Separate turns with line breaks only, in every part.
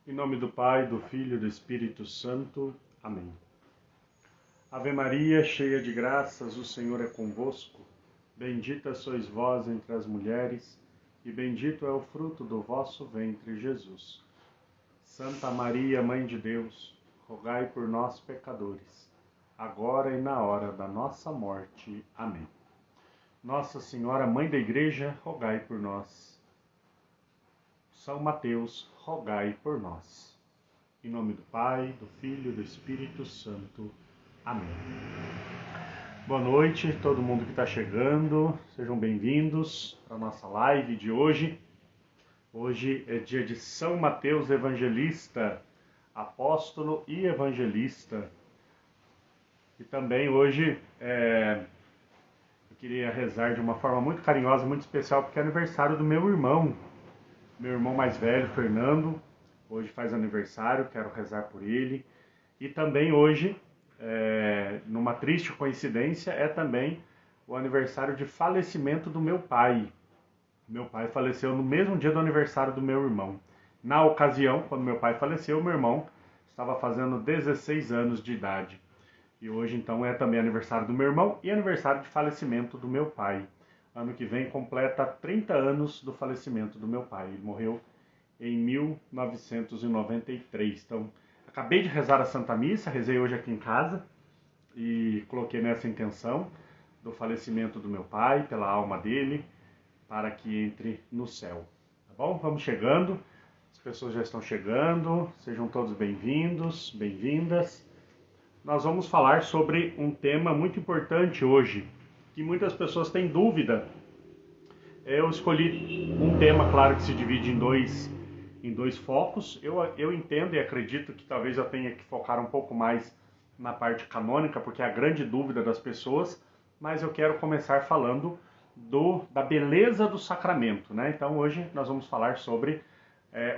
Em nome do Pai, do Filho e do Espírito Santo. Amém. Ave Maria, cheia de graças, o Senhor é convosco. Bendita sois vós entre as mulheres, e bendito é o fruto do vosso ventre, Jesus. Santa Maria, Mãe de Deus, rogai por nós, pecadores, agora e na hora da nossa morte. Amém. Nossa Senhora, Mãe da Igreja, rogai por nós. São Mateus, rogai por nós. Em nome do Pai, do Filho e do Espírito Santo. Amém. Boa noite, todo mundo que está chegando. Sejam bem-vindos para a nossa live de hoje. Hoje é dia de São Mateus Evangelista, apóstolo e evangelista. E também hoje eu queria rezar de uma forma muito carinhosa, muito especial, porque é aniversário do meu irmão mais velho, Fernando. Hoje faz aniversário, quero rezar por ele. E também hoje, numa triste coincidência, é também o aniversário de falecimento do meu pai. Meu pai faleceu no mesmo dia do aniversário do meu irmão. Na ocasião, quando meu pai faleceu, meu irmão estava fazendo 16 anos de idade. E hoje, então, é também aniversário do meu irmão e aniversário de falecimento do meu pai. Ano que vem completa 30 anos do falecimento do meu pai. Ele morreu em 1993. Então, acabei de rezar a Santa Missa, rezei hoje aqui em casa e coloquei nessa intenção do falecimento do meu pai, pela alma dele, para que entre no céu. Tá bom? Vamos chegando. As pessoas já estão chegando. Sejam todos bem-vindos, bem-vindas. Nós vamos falar sobre um tema muito importante hoje, que muitas pessoas têm dúvida. Eu escolhi um tema, claro, que se divide em dois focos. Eu entendo e acredito que talvez eu tenha que focar um pouco mais na parte canônica, porque é a grande dúvida das pessoas, mas eu quero começar falando da beleza do sacramento, né? Então hoje nós vamos falar sobre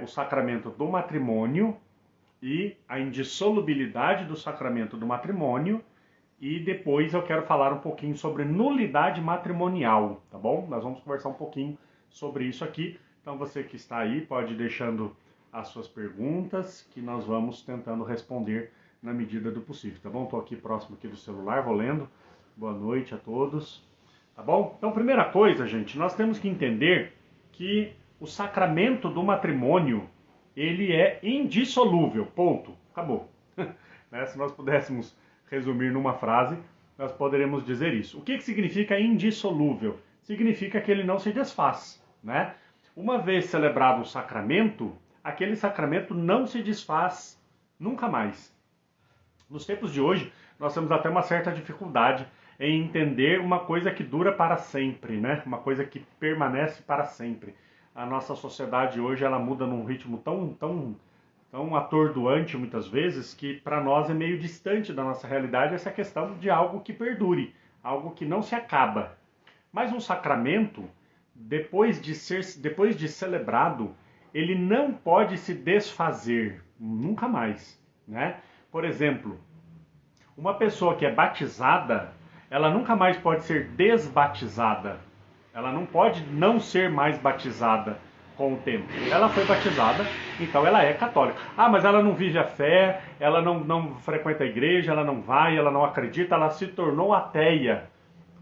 o sacramento do matrimônio e a indissolubilidade do sacramento do matrimônio. E depois eu quero falar um pouquinho sobre nulidade matrimonial, tá bom? Nós vamos conversar um pouquinho sobre isso aqui. Então você que está aí pode ir deixando as suas perguntas, que nós vamos tentando responder na medida do possível, tá bom? Estou aqui próximo aqui do celular, vou lendo. Boa noite a todos, tá bom? Então, primeira coisa, gente, nós temos que entender que o sacramento do matrimônio, ele é indissolúvel, ponto, acabou. Né? Se nós pudéssemos resumir numa frase, nós poderemos dizer isso. O que significa indissolúvel? Significa que ele não se desfaz, né? Uma vez celebrado o sacramento, aquele sacramento não se desfaz nunca mais. Nos tempos de hoje, nós temos até uma certa dificuldade em entender uma coisa que dura para sempre, né? Uma coisa que permanece para sempre. A nossa sociedade hoje, ela muda num ritmo tão atordoante muitas vezes, que para nós é meio distante da nossa realidade essa questão de algo que perdure, algo que não se acaba. Mas um sacramento, depois de celebrado, ele não pode se desfazer, nunca mais, né? Por exemplo, uma pessoa que é batizada, ela nunca mais pode ser desbatizada. Ela não pode não ser mais batizada com o tempo. Ela foi batizada, então ela é católica. Ah, mas ela não vive a fé, ela não frequenta a igreja, ela não vai, ela não acredita, ela se tornou ateia.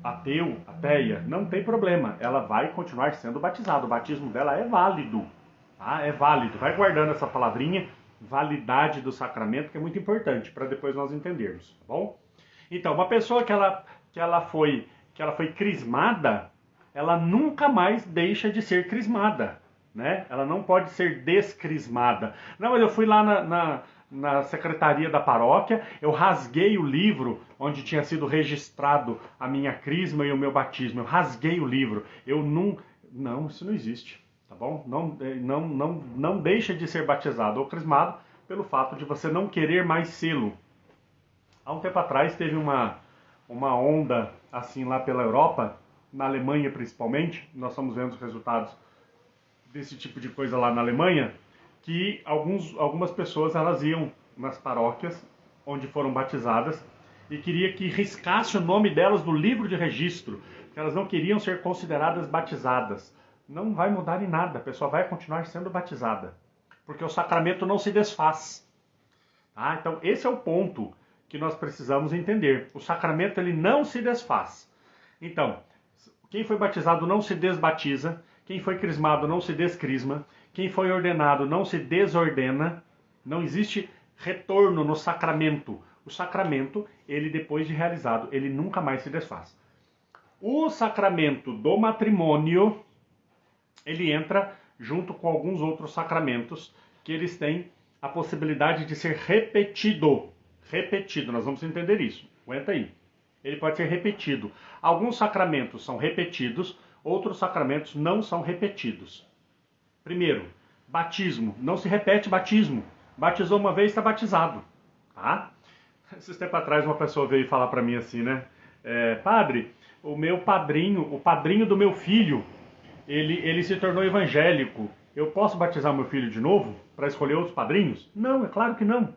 Ateia, não tem problema. Ela vai continuar sendo batizada. O batismo dela é válido. Tá? É válido. Vai guardando essa palavrinha, validade do sacramento, que é muito importante para depois nós entendermos, tá bom? Então, uma pessoa que ela foi crismada, ela nunca mais deixa de ser crismada, né? Ela não pode ser descrismada. Não, mas eu fui lá na secretaria da paróquia, eu rasguei o livro onde tinha sido registrado a minha crisma e o meu batismo. Eu rasguei o livro. Não, isso não existe, tá bom? Não deixa de ser batizado ou crismado pelo fato de você não querer mais sê-lo. Há um tempo atrás teve uma onda assim lá pela Europa, na Alemanha principalmente, nós estamos vendo os resultados desse tipo de coisa lá na Alemanha, que algumas pessoas elas iam nas paróquias onde foram batizadas e queria que riscasse o nome delas do livro de registro, porque elas não queriam ser consideradas batizadas. Não vai mudar em nada, a pessoa vai continuar sendo batizada. porque o sacramento não se desfaz. Tá? Então, esse é o ponto que nós precisamos entender. O sacramento ele não se desfaz. Então, quem foi batizado não se desbatiza, quem foi crismado não se descrisma, quem foi ordenado não se desordena, não existe retorno no sacramento. O sacramento, ele depois de realizado, ele nunca mais se desfaz. O sacramento do matrimônio, ele entra junto com alguns outros sacramentos que eles têm a possibilidade de ser repetido. Repetido, nós vamos entender isso. Aguenta aí. Ele pode ser repetido. Alguns sacramentos são repetidos, outros sacramentos não são repetidos. Primeiro, batismo. Não se repete batismo. Batizou uma vez, está batizado. Tá? Esses tempos atrás uma pessoa veio falar para mim assim, né? Padre, o padrinho do meu filho, ele se tornou evangélico. Eu posso batizar meu filho de novo para escolher outros padrinhos? Não, é claro que não.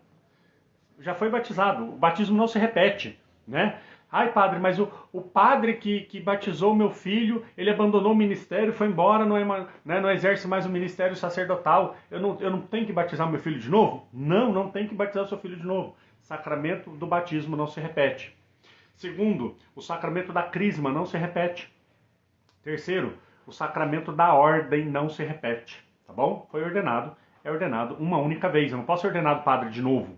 Já foi batizado. O batismo não se repete, né? Ai, padre, mas o padre que batizou meu filho, ele abandonou o ministério, foi embora, não exerce mais o ministério sacerdotal. Eu não tenho que batizar meu filho de novo? Não tem que batizar o seu filho de novo. Sacramento do batismo não se repete. Segundo, o sacramento da crisma não se repete. Terceiro, o sacramento da ordem não se repete. Tá bom? Foi ordenado, é ordenado uma única vez. Eu não posso ser ordenado padre de novo.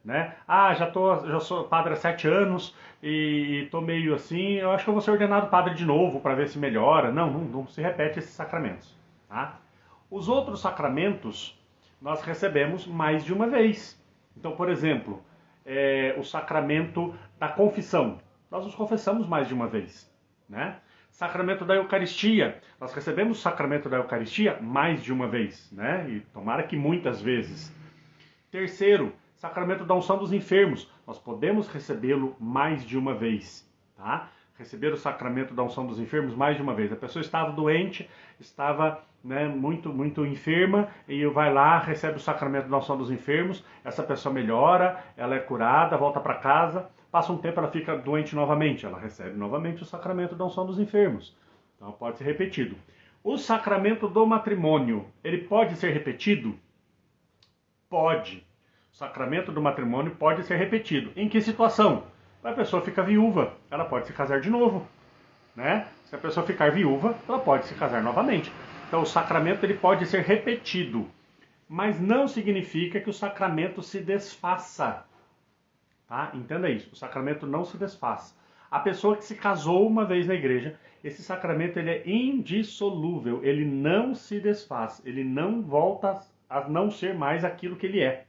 Né? Já sou padre há 7 anos e estou meio assim, eu acho que eu vou ser ordenado padre de novo para ver se melhora. Não se repete esses sacramentos. Tá? Os outros sacramentos nós recebemos mais de uma vez. Então, por exemplo, o sacramento da confissão. Nós nos confessamos mais de uma vez. Né? Sacramento da Eucaristia. Nós recebemos o sacramento da Eucaristia mais de uma vez. Né? E tomara que muitas vezes. Terceiro, sacramento da unção dos enfermos. Nós podemos recebê-lo mais de uma vez. Tá? Receber o sacramento da unção dos enfermos mais de uma vez. A pessoa estava doente, estava muito enferma, e vai lá, recebe o sacramento da unção dos enfermos, essa pessoa melhora, ela é curada, volta para casa, passa um tempo, ela fica doente novamente, ela recebe novamente o sacramento da unção dos enfermos. Então pode ser repetido. O sacramento do matrimônio, ele pode ser repetido? Pode. O sacramento do matrimônio pode ser repetido. Em que situação? A pessoa fica viúva, ela pode se casar de novo. Né? Se a pessoa ficar viúva, ela pode se casar novamente. Então o sacramento ele pode ser repetido, mas não significa que o sacramento se desfaça. Tá? Entenda isso, o sacramento não se desfaz. A pessoa que se casou uma vez na igreja, esse sacramento ele é indissolúvel, ele não se desfaz, ele não volta a não ser mais aquilo que ele é.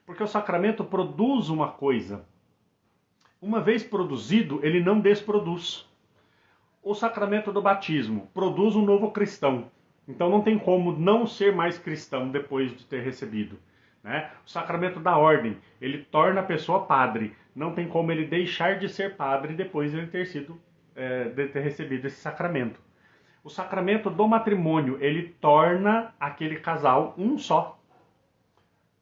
Porque o sacramento produz uma coisa. Uma vez produzido, ele não desproduz. O sacramento do batismo produz um novo cristão. Então não tem como não ser mais cristão depois de ter recebido. Né? O sacramento da ordem, ele torna a pessoa padre. Não tem como ele deixar de ser padre depois de ele de ter recebido esse sacramento. O sacramento do matrimônio, ele torna aquele casal um só.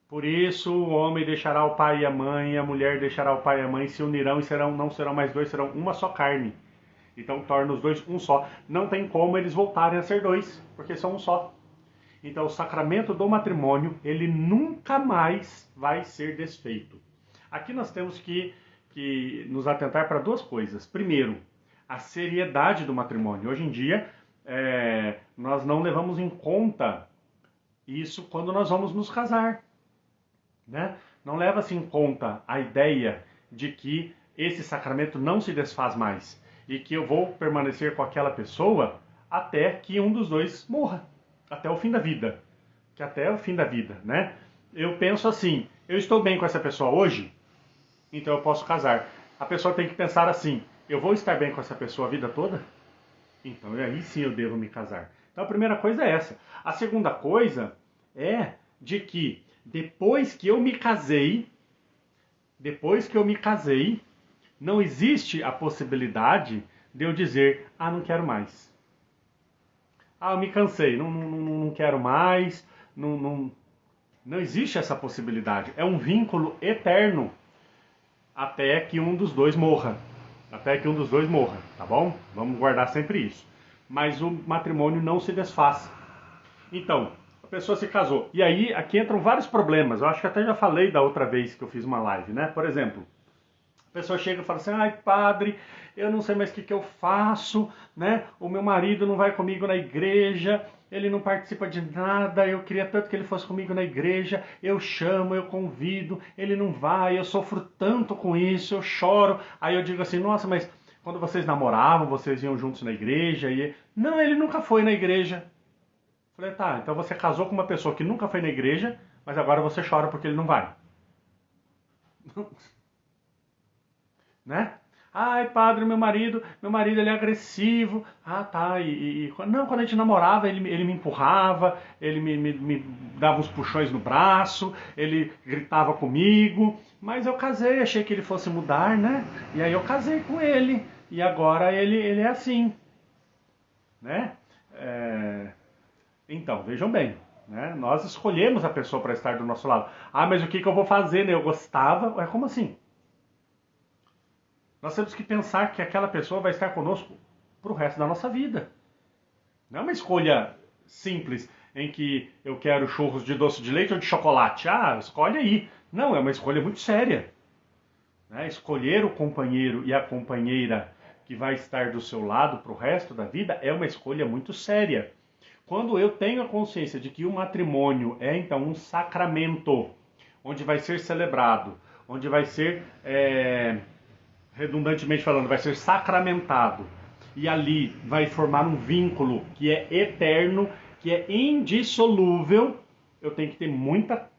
Por isso o homem deixará o pai e a mãe, e a mulher deixará o pai e a mãe, se unirão e não serão mais dois, serão uma só carne. Então torna os dois um só. Não tem como eles voltarem a ser dois, porque são um só. Então o sacramento do matrimônio, ele nunca mais vai ser desfeito. Aqui nós temos que nos atentar para duas coisas. Primeiro, a seriedade do matrimônio. Hoje em dia, nós não levamos em conta isso quando nós vamos nos casar. Né? Não leva-se em conta a ideia de que esse sacramento não se desfaz mais e que eu vou permanecer com aquela pessoa até que um dos dois morra, até o fim da vida. Que até o fim da vida, né? Eu penso assim, eu estou bem com essa pessoa hoje, então eu posso casar. A pessoa tem que pensar assim, eu vou estar bem com essa pessoa a vida toda? Então aí sim eu devo me casar. Então a primeira coisa é essa. A segunda coisa é de que depois que eu me casei, não existe a possibilidade de eu dizer, não quero mais. Eu me cansei, não quero mais, não existe essa possibilidade. É um vínculo eterno até que um dos dois morra. Tá bom? Vamos guardar sempre isso. Mas o matrimônio não se desfaz. Então, A pessoa se casou. E aí, aqui entram vários problemas. Eu acho que até já falei da outra vez que eu fiz uma live, né? Por exemplo, a pessoa chega e fala assim, ai padre, eu não sei mais o que eu faço, né? O meu marido não vai comigo na igreja, ele não participa de nada, eu queria tanto que ele fosse comigo na igreja, eu chamo, eu convido, ele não vai, eu sofro tanto com isso, eu choro. Aí eu digo assim, nossa, mas quando vocês namoravam, vocês iam juntos na igreja? E não, ele nunca foi na igreja. Falei, tá, então você casou com uma pessoa que nunca foi na igreja, mas agora você chora porque ele não vai. Né? Ai, padre, meu marido ele é agressivo. Ah, tá. Não, quando a gente namorava, ele me empurrava, ele me dava uns puxões no braço, ele gritava comigo. Mas eu casei, achei que ele fosse mudar, né? E aí eu casei com ele. E agora ele é assim. Né? Então, vejam bem. Né? Nós escolhemos a pessoa para estar do nosso lado. Ah, mas o que eu vou fazer? Né? Eu gostava. Como assim? Nós temos que pensar que aquela pessoa vai estar conosco para o resto da nossa vida. Não é uma escolha simples em que eu quero churros de doce de leite ou de chocolate. Ah, escolhe aí. Não, é uma escolha muito séria. Né? Escolher o companheiro e a companheira que vai estar do seu lado para o resto da vida é uma escolha muito séria. Quando eu tenho a consciência de que o matrimônio é então um sacramento, onde vai ser celebrado, onde vai ser... redundantemente falando, vai ser sacramentado. E ali vai formar um vínculo que é eterno, que é indissolúvel. Eu tenho que ter muita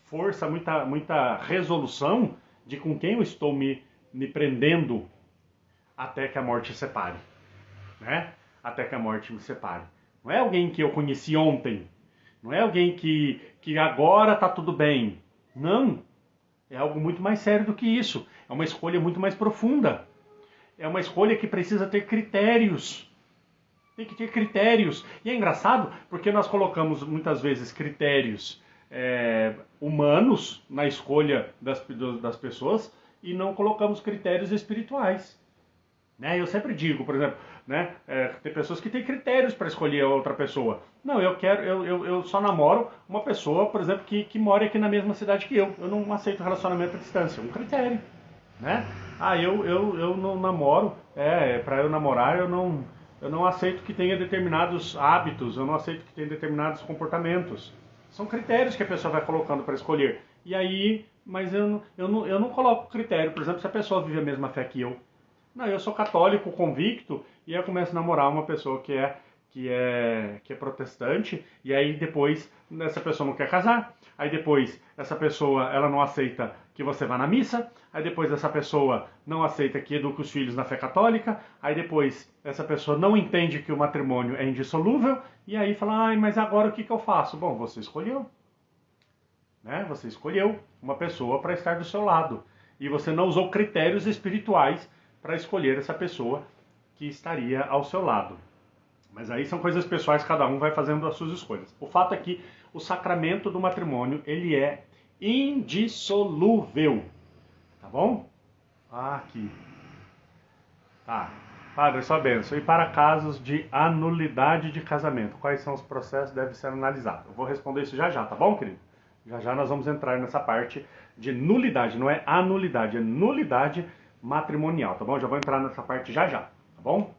força, muita resolução de com quem eu estou me prendendo até que a morte separe. Né? Até que a morte me separe. Não é alguém que eu conheci ontem. Não é alguém que agora está tudo bem. Não. É algo muito mais sério do que isso. É uma escolha muito mais profunda. É uma escolha que precisa ter critérios. Tem que ter critérios. E é engraçado porque nós colocamos muitas vezes critérios humanos na escolha das pessoas e não colocamos critérios espirituais. Né? Eu sempre digo, por exemplo, né, tem pessoas que têm critérios para escolher outra pessoa. Não, eu só namoro uma pessoa, por exemplo, que mora aqui na mesma cidade que eu. Eu não aceito relacionamento à distância, é um critério. Né? Ah, eu não namoro, para eu namorar eu não aceito que tenha determinados hábitos, eu não aceito que tenha determinados comportamentos. São critérios que a pessoa vai colocando para escolher. E aí, mas eu não coloco critério, por exemplo, se a pessoa vive a mesma fé que eu. Não, eu sou católico convicto e aí eu começo a namorar uma pessoa que é protestante e aí depois essa pessoa não quer casar. Aí depois essa pessoa ela não aceita que você vá na missa. Aí depois essa pessoa não aceita que eduque os filhos na fé católica. Aí depois essa pessoa não entende que o matrimônio é indissolúvel e aí fala, ai, mas agora o que eu faço? Bom, você escolheu. Né? Você escolheu uma pessoa para estar do seu lado e você não usou critérios espirituais para escolher essa pessoa que estaria ao seu lado. Mas aí são coisas pessoais, cada um vai fazendo as suas escolhas. O fato é que o sacramento do matrimônio, ele é indissolúvel. Tá bom? Aqui. Tá. Padre, sua bênção. E para casos de anulidade de casamento, quais são os processos que devem ser analisados? Eu vou responder isso já já, tá bom, querido? Já nós vamos entrar nessa parte de nulidade. Não é anulidade, é nulidade matrimonial, tá bom? Já vou entrar nessa parte já, tá bom?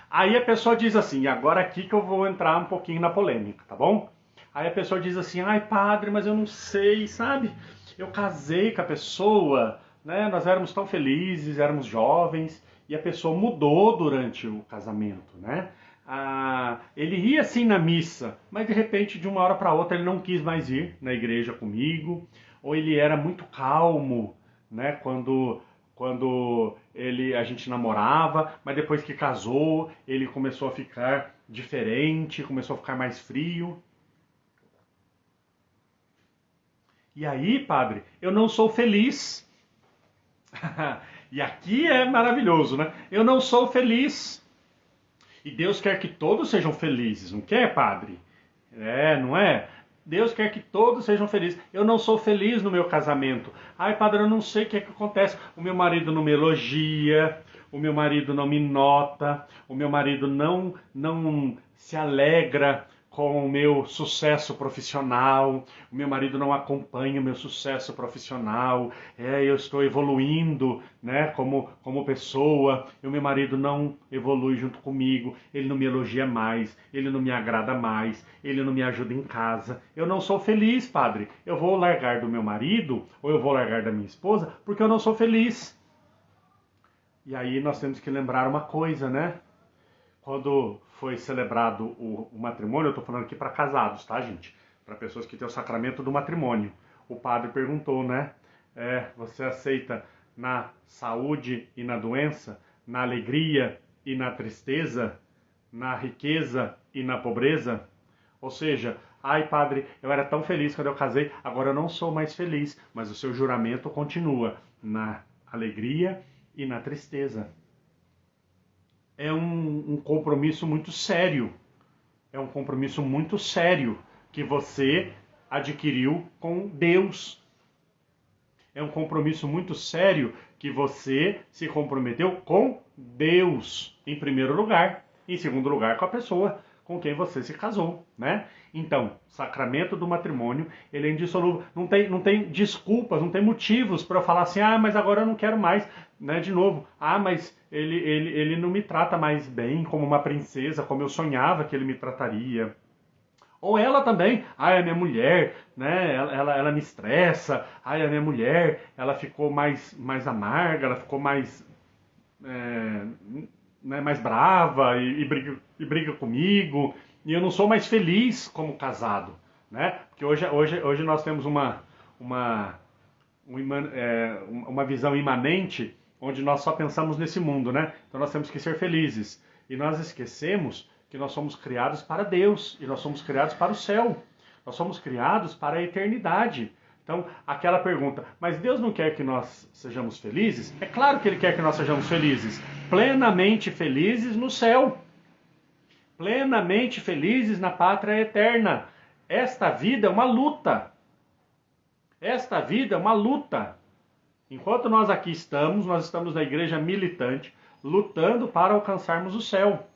Aí a pessoa diz assim, e agora aqui que eu vou entrar um pouquinho na polêmica, tá bom? Aí a pessoa diz assim, ai padre, mas eu não sei, sabe? Eu casei com a pessoa, né? Nós éramos tão felizes, éramos jovens, e a pessoa mudou durante o casamento, né? Ele ia sim na missa, mas de repente de uma hora para outra ele não quis mais ir na igreja comigo, ou ele era muito calmo, né? Quando a gente namorava, mas depois que casou, ele começou a ficar diferente, começou a ficar mais frio. E aí, padre, eu não sou feliz. E aqui é maravilhoso, né? Eu não sou feliz. E Deus quer que todos sejam felizes, não quer, padre? Não é? Deus quer que todos sejam felizes. Eu não sou feliz no meu casamento. Ai, padre, eu não sei o que acontece. O meu marido não me elogia, o meu marido não me nota, o meu marido não se alegra com o meu sucesso profissional, o meu marido não acompanha o meu sucesso profissional, eu estou evoluindo, né, como pessoa, e o meu marido não evolui junto comigo, ele não me elogia mais, ele não me agrada mais, ele não me ajuda em casa, eu não sou feliz, padre, eu vou largar do meu marido, ou eu vou largar da minha esposa, porque eu não sou feliz. E aí nós temos que lembrar uma coisa, né? Quando foi celebrado o matrimônio, eu estou falando aqui para casados, tá, gente? Para pessoas que têm o sacramento do matrimônio. O padre perguntou, né? Você aceita na saúde e na doença, na alegria e na tristeza, na riqueza e na pobreza? Ou seja, ai padre, eu era tão feliz quando eu casei, agora eu não sou mais feliz, mas o seu juramento continua na alegria e na tristeza. É um compromisso muito sério. É um compromisso muito sério que você adquiriu com Deus. É um compromisso muito sério que você se comprometeu com Deus, em primeiro lugar. Em segundo lugar, com a pessoa com quem você se casou, né? Então, sacramento do matrimônio, ele é indissolúvel. Não tem desculpas, não tem motivos para eu falar assim, mas agora eu não quero mais, né? De novo, mas ele não me trata mais bem como uma princesa, como eu sonhava que ele me trataria. Ou ela também, a minha mulher, né? Ela me estressa, a minha mulher, ela ficou mais amarga, ela ficou mais né, mais brava e briga comigo, e eu não sou mais feliz como casado, né? Porque hoje nós temos uma visão imanente onde nós só pensamos nesse mundo, né? Então nós temos que ser felizes. E nós esquecemos que nós somos criados para Deus, e nós somos criados para o céu. Nós somos criados para a eternidade. Então, aquela pergunta, mas Deus não quer que nós sejamos felizes? É claro que Ele quer que nós sejamos felizes, plenamente felizes no céu, plenamente felizes na pátria eterna. Esta vida é uma luta. Esta vida é uma luta. Enquanto nós aqui estamos, nós estamos na igreja militante, lutando para alcançarmos o céu.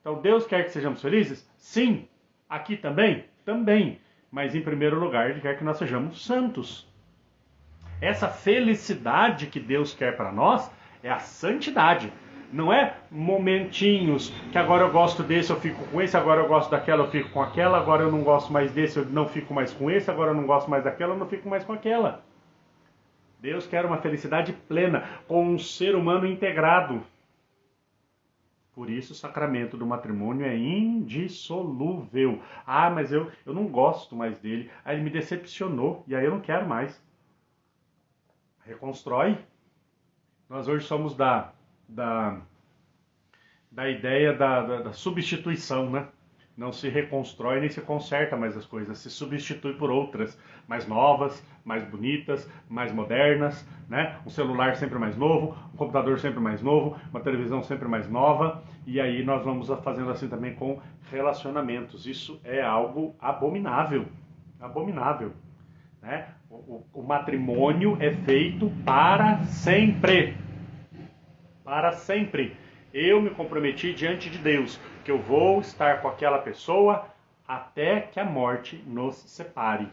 Então, Deus quer que sejamos felizes? Sim. Aqui também? Também. Mas, em primeiro lugar, Ele quer que nós sejamos santos. Essa felicidade que Deus quer para nós é a santidade. Não é momentinhos que agora eu gosto desse, eu fico com esse, agora eu gosto daquela, eu fico com aquela, agora eu não gosto mais desse, eu não fico mais com esse, agora eu não gosto mais daquela, eu não fico mais com aquela. Deus quer uma felicidade plena, com um ser humano integrado. Por isso o sacramento do matrimônio é indissolúvel. Mas eu não gosto mais dele. Ele me decepcionou e aí eu não quero mais. Reconstrói. Nós hoje somos da ideia da substituição, né? Não se reconstrói nem se conserta mais as coisas, se substitui por outras, mais novas, mais bonitas, mais modernas, né? Um celular sempre mais novo, um computador sempre mais novo, uma televisão sempre mais nova, e aí nós vamos fazendo assim também com relacionamentos. Isso é algo abominável, abominável, né? O matrimônio é feito para sempre, para sempre. Eu me comprometi diante de Deus que eu vou estar com aquela pessoa até que a morte nos separe,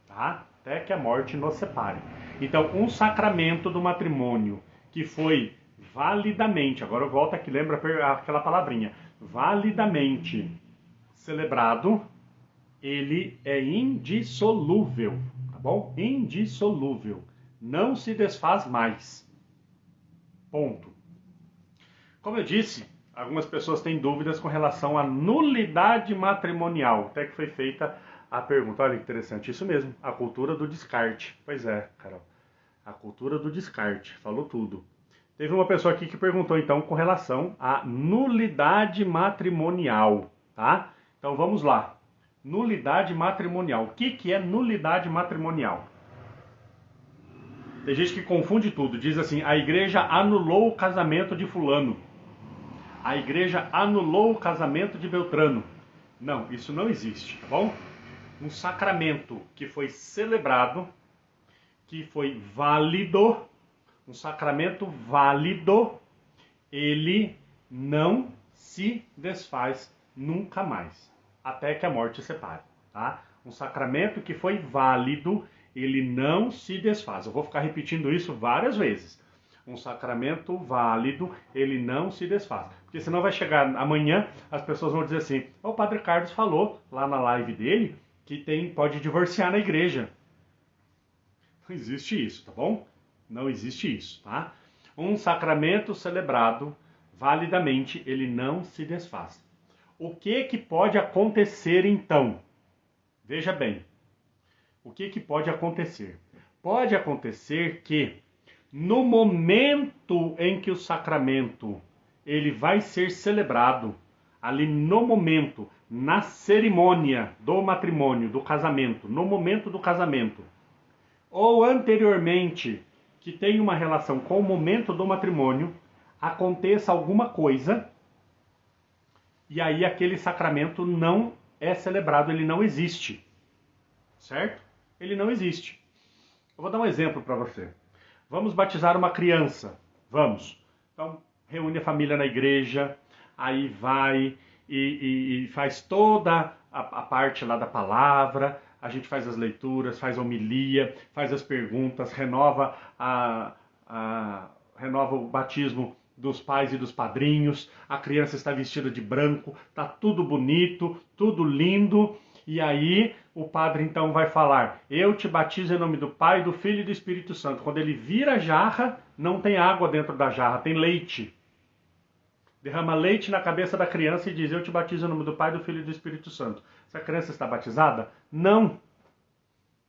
tá? Até que a morte nos separe. Então, um sacramento do matrimônio que foi validamente, agora eu volto aqui, lembra aquela palavrinha, validamente celebrado, ele é indissolúvel, tá bom? Indissolúvel. Não se desfaz mais. Ponto. Como eu disse, algumas pessoas têm dúvidas com relação à nulidade matrimonial. Até que foi feita a pergunta. Olha que interessante, isso mesmo, a cultura do descarte. Pois é, Carol, a cultura do descarte, falou tudo. Teve uma pessoa aqui que perguntou então com relação à nulidade matrimonial, tá? Então vamos lá. Nulidade matrimonial. O que é nulidade matrimonial? Tem gente que confunde tudo, diz assim, a igreja anulou o casamento de fulano. A igreja anulou o casamento de Beltrano. Não, isso não existe, tá bom? Um sacramento que foi celebrado, que foi válido, um sacramento válido, ele não se desfaz nunca mais. até que a morte separe, tá? Um sacramento que foi válido, ele não se desfaz. Eu vou ficar repetindo isso várias vezes. Um sacramento válido, ele não se desfaz. Porque senão vai chegar amanhã, as pessoas vão dizer assim, o Padre Carlos falou lá na live dele que pode divorciar na igreja. Não existe isso, tá bom? Não existe isso, tá? Um sacramento celebrado validamente, ele não se desfaz. O que pode acontecer então? Veja bem, o que pode acontecer? Pode acontecer que no momento em que o sacramento ele vai ser celebrado, ali no momento, na cerimônia do matrimônio, do casamento, no momento do casamento, ou anteriormente, que tem uma relação com o momento do matrimônio, aconteça alguma coisa, e aí aquele sacramento não é celebrado, ele não existe. Certo? Ele não existe. Eu vou dar um exemplo para você. Vamos batizar uma criança. Vamos. Então, reúne a família na igreja, aí vai e faz toda a parte lá da palavra, a gente faz as leituras, faz a homilia, faz as perguntas, renova o batismo dos pais e dos padrinhos, a criança está vestida de branco, está tudo bonito, tudo lindo, e aí o padre então vai falar, eu te batizo em nome do Pai, do Filho e do Espírito Santo. Quando ele vira a jarra, não tem água dentro da jarra, tem leite. Derrama leite na cabeça da criança e diz, eu te batizo em nome do Pai, do Filho e do Espírito Santo. Essa criança está batizada? Não,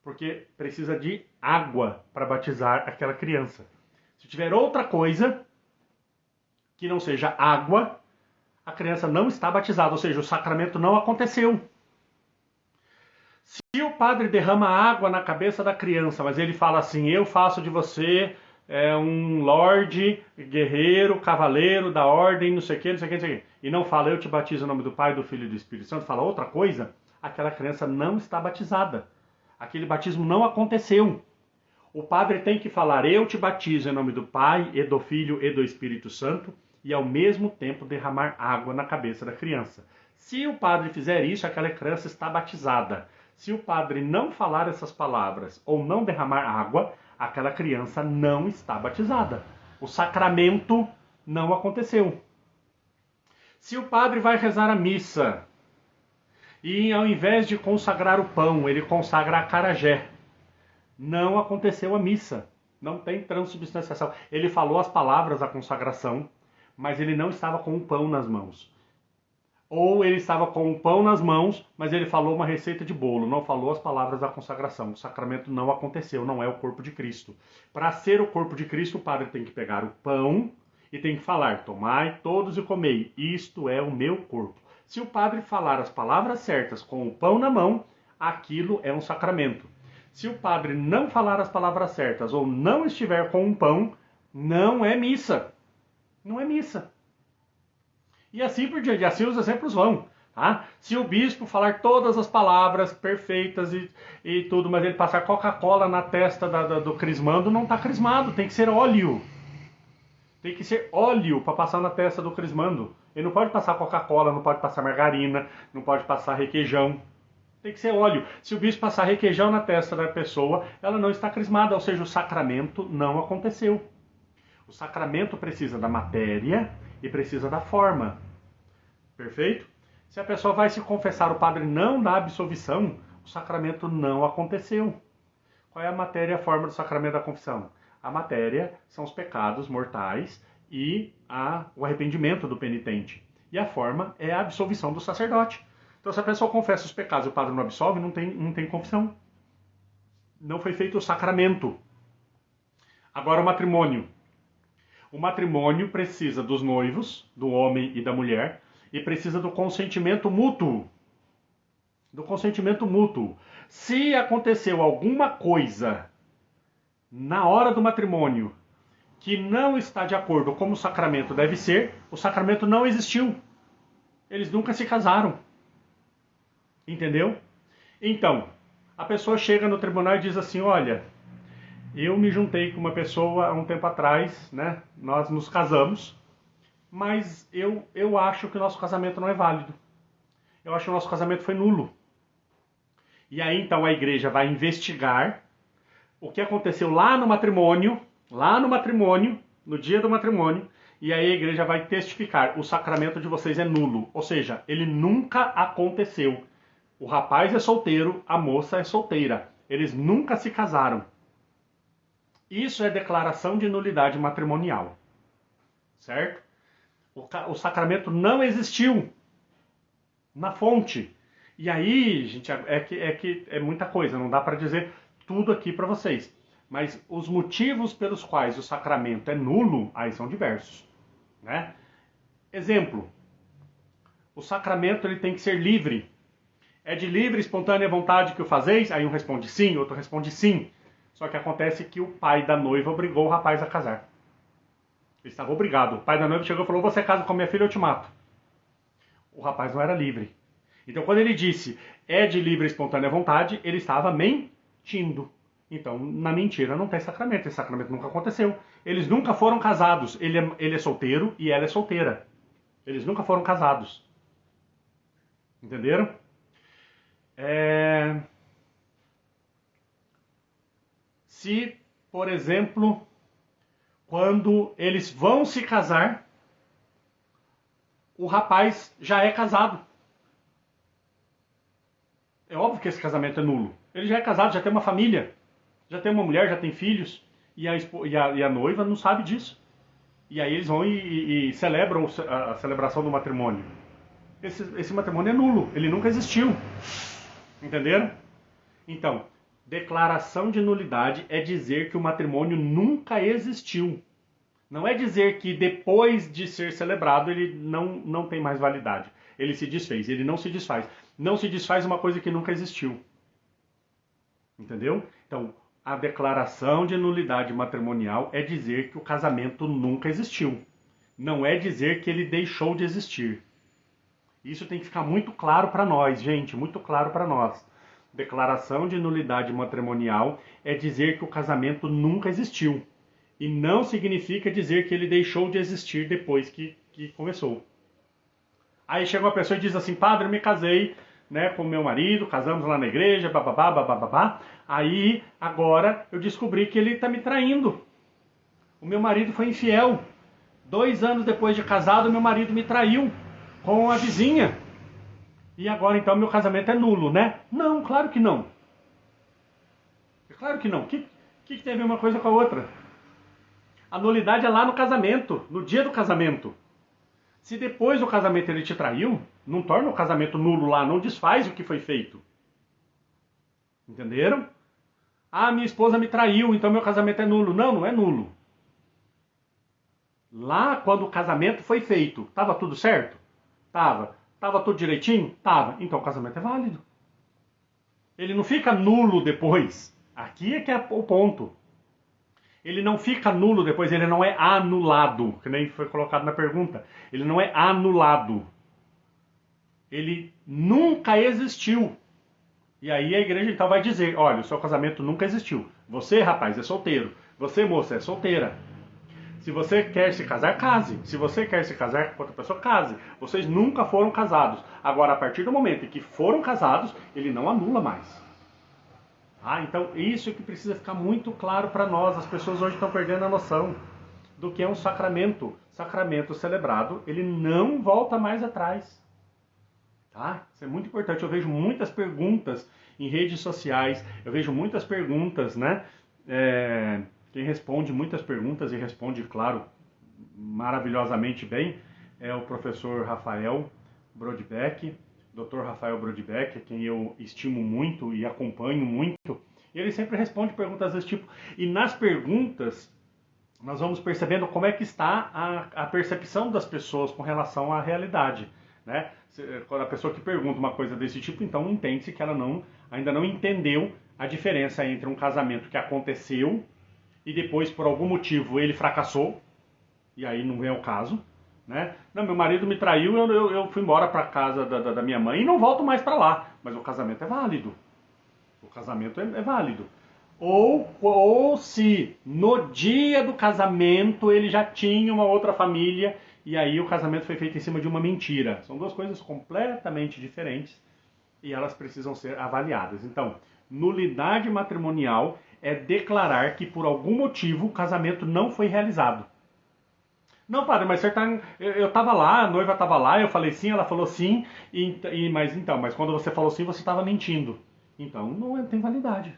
porque precisa de água para batizar aquela criança. Se tiver outra coisa que não seja água, a criança não está batizada, ou seja, o sacramento não aconteceu. Se o padre derrama água na cabeça da criança, mas ele fala assim, eu faço de você um lorde, guerreiro, cavaleiro da ordem, não sei o que, não sei o que, não sei o que, e não fala, eu te batizo em nome do Pai, do Filho e do Espírito Santo, fala outra coisa, aquela criança não está batizada. Aquele batismo não aconteceu. O padre tem que falar, eu te batizo em nome do Pai, e do Filho e do Espírito Santo, e ao mesmo tempo derramar água na cabeça da criança. Se o padre fizer isso, aquela criança está batizada. Se o padre não falar essas palavras ou não derramar água, aquela criança não está batizada. O sacramento não aconteceu. Se o padre vai rezar a missa e ao invés de consagrar o pão, ele consagra a acarajé, não aconteceu a missa. Não tem transubstanciação. Ele falou as palavras da consagração, mas ele não estava com o pão nas mãos. Ou ele estava com o pão nas mãos, mas ele falou uma receita de bolo, não falou as palavras da consagração. O sacramento não aconteceu, não é o corpo de Cristo. Para ser o corpo de Cristo, o padre tem que pegar o pão e tem que falar, tomai todos e comei, isto é o meu corpo. Se o padre falar as palavras certas com o pão na mão, aquilo é um sacramento. Se o padre não falar as palavras certas ou não estiver com um pão, não é missa. Não é missa. E assim por diante, assim os exemplos vão. Tá? Se o bispo falar todas as palavras perfeitas e tudo, mas ele passar Coca-Cola na testa do crismando, não está crismado, tem que ser óleo. Tem que ser óleo para passar na testa do crismando. Ele não pode passar Coca-Cola, não pode passar margarina, não pode passar requeijão. Tem que ser óleo. Se o bispo passar requeijão na testa da pessoa, ela não está crismada, ou seja, o sacramento não aconteceu. O sacramento precisa da matéria e precisa da forma. Perfeito? Se a pessoa vai se confessar, o padre não dá absolvição, o sacramento não aconteceu. Qual é a matéria e a forma do sacramento da confissão? A matéria são os pecados mortais e o arrependimento do penitente. E a forma é a absolvição do sacerdote. Então, se a pessoa confessa os pecados e o padre não absolve, não tem confissão. Não foi feito o sacramento. Agora, o matrimônio. O matrimônio precisa dos noivos, do homem e da mulher, e precisa do consentimento mútuo. Do consentimento mútuo. Se aconteceu alguma coisa na hora do matrimônio que não está de acordo com como o sacramento deve ser, o sacramento não existiu. Eles nunca se casaram. Entendeu? Então, a pessoa chega no tribunal e diz assim, olha, eu me juntei com uma pessoa há um tempo atrás, né? Nós nos casamos, mas eu acho que o nosso casamento não é válido. eu acho que o nosso casamento foi nulo. E aí então a igreja vai investigar o que aconteceu lá no matrimônio, no dia do matrimônio, e aí a igreja vai testificar, o sacramento de vocês é nulo, ou seja, ele nunca aconteceu. O rapaz é solteiro, a moça é solteira, eles nunca se casaram. Isso é declaração de nulidade matrimonial, certo? O sacramento não existiu na fonte. E aí, gente, é muita coisa, não dá para dizer tudo aqui para vocês. Mas os motivos pelos quais o sacramento é nulo, aí são diversos, né? Exemplo, o sacramento ele tem que ser livre. É de livre, espontânea vontade que o fazeis? Aí um responde sim, outro responde sim. Só que acontece que o pai da noiva obrigou o rapaz a casar. Ele estava obrigado. O pai da noiva chegou e falou, você casa com a minha filha, eu te mato. O rapaz não era livre. Então, quando ele disse, é de livre e espontânea vontade, ele estava mentindo. Então, na mentira não tem sacramento. Esse sacramento nunca aconteceu. Eles nunca foram casados. Ele é solteiro e ela é solteira. Eles nunca foram casados. Entenderam? Se, por exemplo, quando eles vão se casar, o rapaz já é casado. É óbvio que esse casamento é nulo. Ele já é casado, já tem uma família, já tem uma mulher, já tem filhos, e a noiva não sabe disso. E aí eles vão e celebram a celebração do matrimônio. Esse matrimônio é nulo, ele nunca existiu. Entenderam? Então, declaração de nulidade é dizer que o matrimônio nunca existiu. Não é dizer que depois de ser celebrado ele não tem mais validade. Ele se desfez, ele não se desfaz. Não se desfaz uma coisa que nunca existiu. Entendeu? Então, a declaração de nulidade matrimonial é dizer que o casamento nunca existiu. Não é dizer que ele deixou de existir. Isso tem que ficar muito claro para nós, gente, muito claro para nós. Declaração de nulidade matrimonial é dizer que o casamento nunca existiu. E não significa dizer que ele deixou de existir depois que começou. Aí chega uma pessoa e diz assim, padre, eu me casei, né, com meu marido, casamos lá na igreja, bababá, bababá. Aí, agora, eu descobri que ele está me traindo. O meu marido foi infiel. 2 anos depois de casado, meu marido me traiu com a vizinha. E agora, então, meu casamento é nulo, né? Não, claro que não. Claro que não. O que tem a ver uma coisa com a outra? A nulidade é lá no casamento, no dia do casamento. Se depois do casamento ele te traiu, não torna o casamento nulo lá, não desfaz o que foi feito. Entenderam? Ah, minha esposa me traiu, então meu casamento é nulo. Não, não é nulo. Lá, quando o casamento foi feito, estava tudo certo? Estava. Estava tudo direitinho? Estava. Então o casamento é válido. Ele não fica nulo depois. Aqui é que é o ponto. Ele não fica nulo depois, ele não é anulado, que nem foi colocado na pergunta. Ele não é anulado. Ele nunca existiu. E aí a igreja então vai dizer, olha, o seu casamento nunca existiu. Você, rapaz, é solteiro. Você, moça, é solteira. Se você quer se casar, case. Se você quer se casar com outra pessoa, case. Vocês nunca foram casados. Agora, a partir do momento em que foram casados, ele não anula mais. Então isso é que precisa ficar muito claro para nós. As pessoas hoje estão perdendo a noção do que é um sacramento. Sacramento celebrado, ele não volta mais atrás. Tá? Isso é muito importante. Eu vejo muitas perguntas em redes sociais. Eu vejo muitas perguntas, né? Quem responde muitas perguntas e responde, claro, maravilhosamente bem, é o professor Rafael Brodbeck. Dr. Rafael Brodbeck, a quem eu estimo muito e acompanho muito, e ele sempre responde perguntas desse tipo. E nas perguntas, nós vamos percebendo como é que está a percepção das pessoas com relação à realidade. Né? Quando a pessoa que pergunta uma coisa desse tipo, então entende-se que ela ainda não entendeu a diferença entre um casamento que aconteceu e depois, por algum motivo, ele fracassou, e aí não vem ao caso. Né? Não, meu marido me traiu, eu fui embora para casa da minha mãe e não volto mais para lá. Mas o casamento é válido. O casamento é válido. Ou se no dia do casamento ele já tinha uma outra família e aí o casamento foi feito em cima de uma mentira. São duas coisas completamente diferentes e elas precisam ser avaliadas. Então, nulidade matrimonial é declarar que por algum motivo o casamento não foi realizado. Não, padre, mas eu estava lá, a noiva estava lá, eu falei sim, ela falou sim, mas quando você falou sim, você estava mentindo. Então, não tem validade.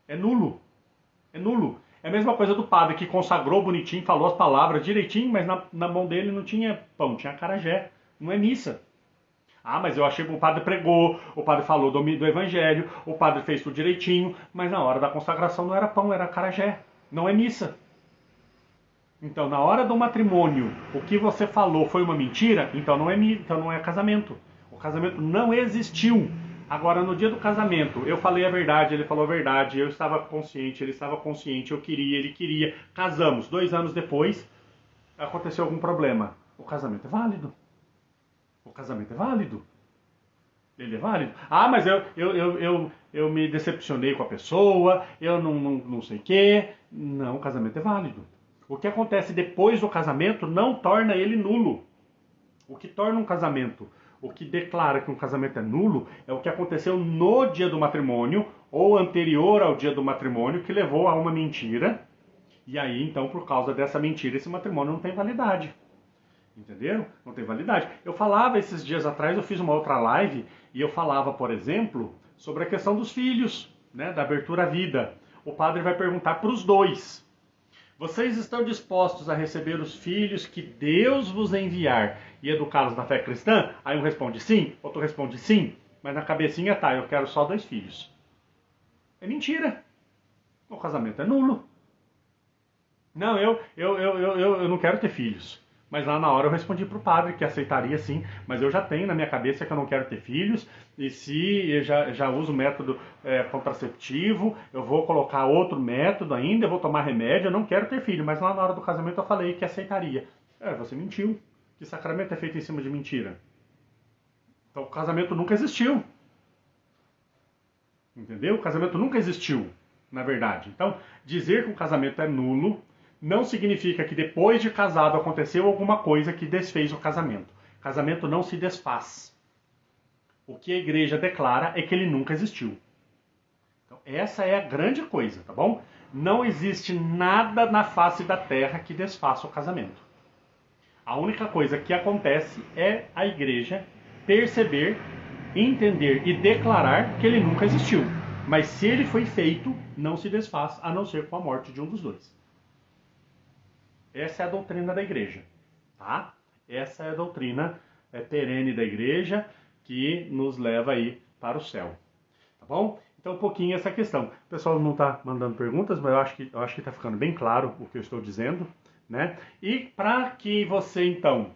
É nulo. É nulo. É a mesma coisa do padre que consagrou bonitinho, falou as palavras direitinho, mas na mão dele não tinha pão, tinha acarajé. Não é missa. Ah, mas eu achei que o padre pregou, o padre falou do evangelho, o padre fez tudo direitinho, mas na hora da consagração não era pão, era acarajé. Não é missa. Então, na hora do matrimônio, o que você falou foi uma mentira, então não é casamento. O casamento não existiu. Agora, no dia do casamento, eu falei a verdade, ele falou a verdade, eu estava consciente, ele estava consciente, eu queria, ele queria. Casamos. 2 anos depois, aconteceu algum problema. O casamento é válido. O casamento é válido. Ele é válido. Ah, mas eu me decepcionei com a pessoa, eu não sei o quê. Não, o casamento é válido. O que acontece depois do casamento não torna ele nulo. O que torna um casamento, o que declara que um casamento é nulo, é o que aconteceu no dia do matrimônio ou anterior ao dia do matrimônio, que levou a uma mentira. E aí, então, por causa dessa mentira, esse matrimônio não tem validade. Entenderam? Não tem validade. Eu falava esses dias atrás, eu fiz uma outra live e eu falava, por exemplo, sobre a questão dos filhos, né, da abertura à vida. O padre vai perguntar para os dois: vocês estão dispostos a receber os filhos que Deus vos enviar e educá-los na fé cristã? Aí um responde sim, outro responde sim, mas na cabecinha tá, eu quero só 2 filhos. É mentira. O casamento é nulo. Não, eu não quero ter filhos. Mas lá na hora eu respondi para o padre que aceitaria sim, mas eu já tenho na minha cabeça que eu não quero ter filhos, e se eu já uso método contraceptivo, eu vou colocar outro método ainda, eu vou tomar remédio, eu não quero ter filho, mas lá na hora do casamento eu falei que aceitaria. Você mentiu. Que sacramento é feito em cima de mentira? Então o casamento nunca existiu. Entendeu? O casamento nunca existiu, na verdade. Então, dizer que o casamento é nulo não significa que depois de casado aconteceu alguma coisa que desfez o casamento. O casamento não se desfaz. O que a igreja declara é que ele nunca existiu. Então, essa é a grande coisa, tá bom? Não existe nada na face da terra que desfaça o casamento. A única coisa que acontece é a igreja perceber, entender e declarar que ele nunca existiu. Mas se ele foi feito, não se desfaz, a não ser com a morte de um dos dois. Essa é a doutrina da igreja, tá? Essa é a doutrina perene da igreja que nos leva aí para o céu, tá bom? Então, um pouquinho essa questão. O pessoal não está mandando perguntas, mas eu acho que está ficando bem claro o que eu estou dizendo, né? E para que você, então,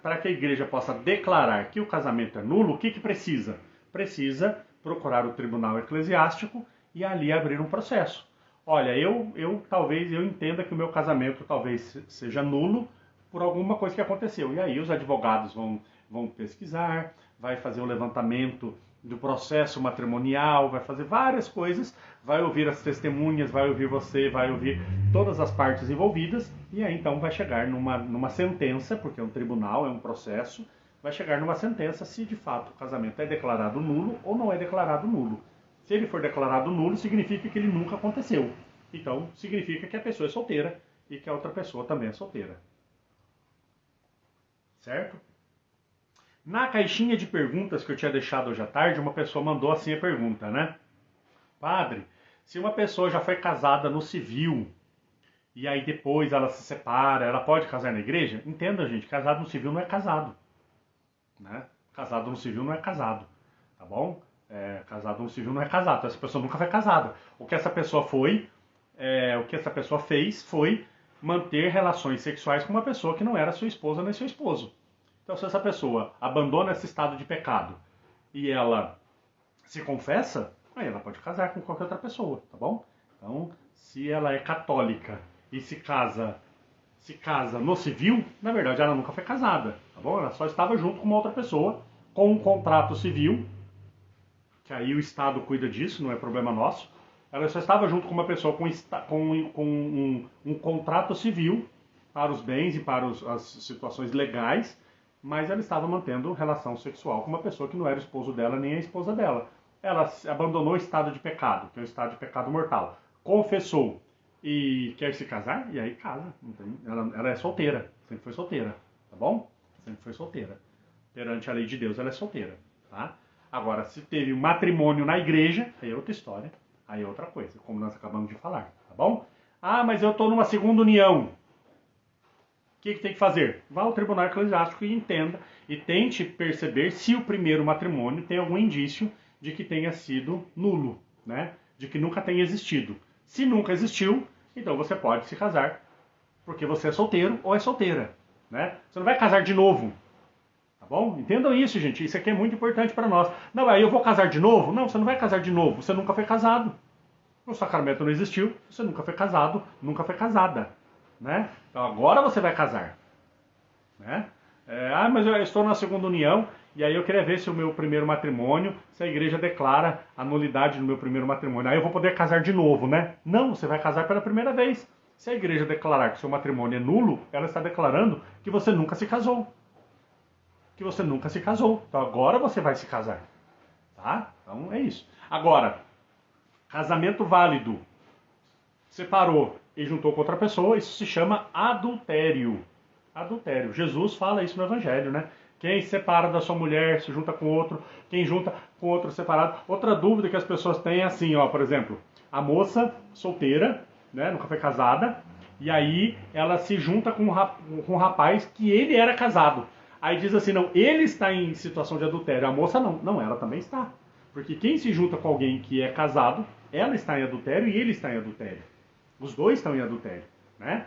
para que a igreja possa declarar que o casamento é nulo, o que precisa? Precisa procurar o tribunal eclesiástico e ali abrir um processo. Olha, talvez eu entenda que o meu casamento talvez seja nulo por alguma coisa que aconteceu. E aí os advogados vão pesquisar, vai fazer o levantamento do processo matrimonial, vai fazer várias coisas, vai ouvir as testemunhas, vai ouvir você, vai ouvir todas as partes envolvidas, e aí então vai chegar numa sentença, porque é um tribunal, é um processo, vai chegar numa sentença se de fato o casamento é declarado nulo ou não é declarado nulo. Se ele for declarado nulo, significa que ele nunca aconteceu. Então, significa que a pessoa é solteira e que a outra pessoa também é solteira. Certo? Na caixinha de perguntas que eu tinha deixado hoje à tarde, uma pessoa mandou assim a pergunta, né? Padre, se uma pessoa já foi casada no civil e aí depois ela se separa, ela pode casar na igreja? Entenda, gente, casado no civil não é casado. Né? Casado no civil não é casado, tá bom? Casado no civil não é casado, então essa pessoa nunca foi casada. O que essa pessoa fez foi manter relações sexuais com uma pessoa que não era sua esposa nem seu esposo. Então, se essa pessoa abandona esse estado de pecado e ela se confessa, aí ela pode casar com qualquer outra pessoa, tá bom? Então, se ela é católica e se casa no civil, na verdade ela nunca foi casada, tá bom? Ela só estava junto com uma outra pessoa, com um contrato civil, que aí o Estado cuida disso, não é problema nosso. Ela só estava junto com uma pessoa com um contrato civil, para os bens e para as situações legais, mas ela estava mantendo relação sexual com uma pessoa que não era o esposo dela nem a esposa dela. Ela abandonou o estado de pecado, que é o estado de pecado mortal, confessou e quer se casar, e aí casa. Ela é solteira, sempre foi solteira, tá bom? Sempre foi solteira. Perante a lei de Deus, ela é solteira, tá? Agora, se teve um matrimônio na igreja, aí é outra história, aí é outra coisa, como nós acabamos de falar, tá bom? Ah, mas eu estou numa segunda união. O que tem que fazer? Vá ao tribunal eclesiástico e entenda e tente perceber se o primeiro matrimônio tem algum indício de que tenha sido nulo, né? De que nunca tenha existido. Se nunca existiu, então você pode se casar, porque você é solteiro ou é solteira, né? Você não vai casar de novo, tá bom? Entendam isso, gente. Isso aqui é muito importante para nós. Não, aí eu vou casar de novo? Não, você não vai casar de novo. Você nunca foi casado. O sacramento não existiu, você nunca foi casado, nunca foi casada, né? Então agora você vai casar, né? Mas eu estou na segunda união e aí eu queria ver se o meu primeiro matrimônio, se a igreja declara a nulidade do meu primeiro matrimônio. Aí eu vou poder casar de novo, né? Não, você vai casar pela primeira vez. Se a igreja declarar que seu matrimônio é nulo, ela está declarando que você nunca se casou. Que você nunca se casou. Então agora você vai se casar, tá? Então é isso. Agora, casamento válido. Separou e juntou com outra pessoa, isso se chama adultério. Adultério. Jesus fala isso no Evangelho, né? Quem separa da sua mulher se junta com outro, quem junta com outro separado. Outra dúvida que as pessoas têm é assim, ó, por exemplo, a moça solteira, né, nunca foi casada, e aí ela se junta com um rapaz que ele era casado. Aí diz assim, não, ele está em situação de adultério, a moça não. Não, ela também está. Porque quem se junta com alguém que é casado, ela está em adultério e ele está em adultério. Os dois estão em adultério, né?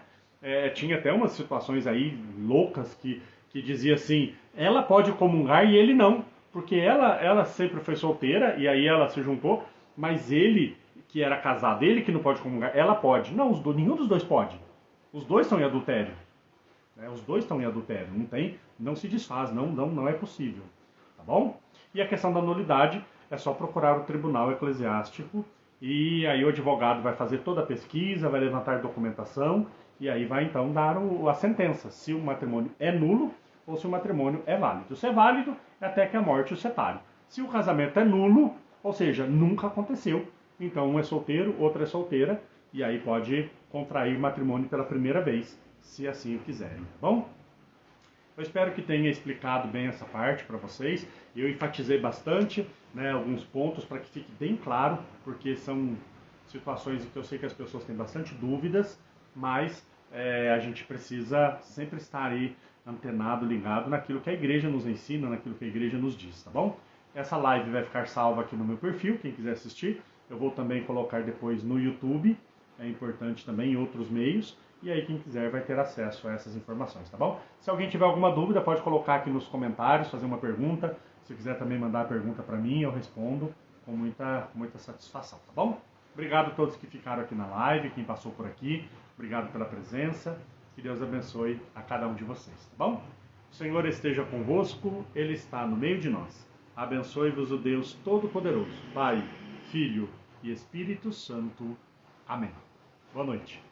Tinha até umas situações aí loucas que dizia assim, ela pode comungar e ele não, porque ela sempre foi solteira e aí ela se juntou, mas ele que era casado, ele que não pode comungar, ela pode. Não, nenhum dos dois pode. Os dois estão em adultério, né? Os dois estão em adultério, não se desfaz, não é possível, tá bom? E a questão da nulidade é só procurar o tribunal eclesiástico e aí o advogado vai fazer toda a pesquisa, vai levantar documentação e aí vai então dar a sentença, se o matrimônio é nulo ou se o matrimônio é válido. Se é válido, é até que a morte o separe. Se o casamento é nulo, ou seja, nunca aconteceu, então um é solteiro, outro é solteira, e aí pode contrair matrimônio pela primeira vez, se assim o quiserem, tá bom? Eu espero que tenha explicado bem essa parte para vocês. Eu enfatizei bastante, né, alguns pontos para que fique bem claro, porque são situações em que eu sei que as pessoas têm bastante dúvidas, mas a gente precisa sempre estar aí antenado, ligado naquilo que a igreja nos ensina, naquilo que a igreja nos diz, tá bom? Essa live vai ficar salva aqui no meu perfil, quem quiser assistir. Eu vou também colocar depois no YouTube, é importante também em outros meios. E aí quem quiser vai ter acesso a essas informações, tá bom? Se alguém tiver alguma dúvida, pode colocar aqui nos comentários, fazer uma pergunta. Se quiser também mandar a pergunta para mim, eu respondo com muita satisfação, tá bom? Obrigado a todos que ficaram aqui na live, quem passou por aqui. Obrigado pela presença. Que Deus abençoe a cada um de vocês, tá bom? O Senhor esteja convosco, Ele está no meio de nós. Abençoe-vos o Deus Todo-Poderoso, Pai, Filho e Espírito Santo. Amém. Boa noite.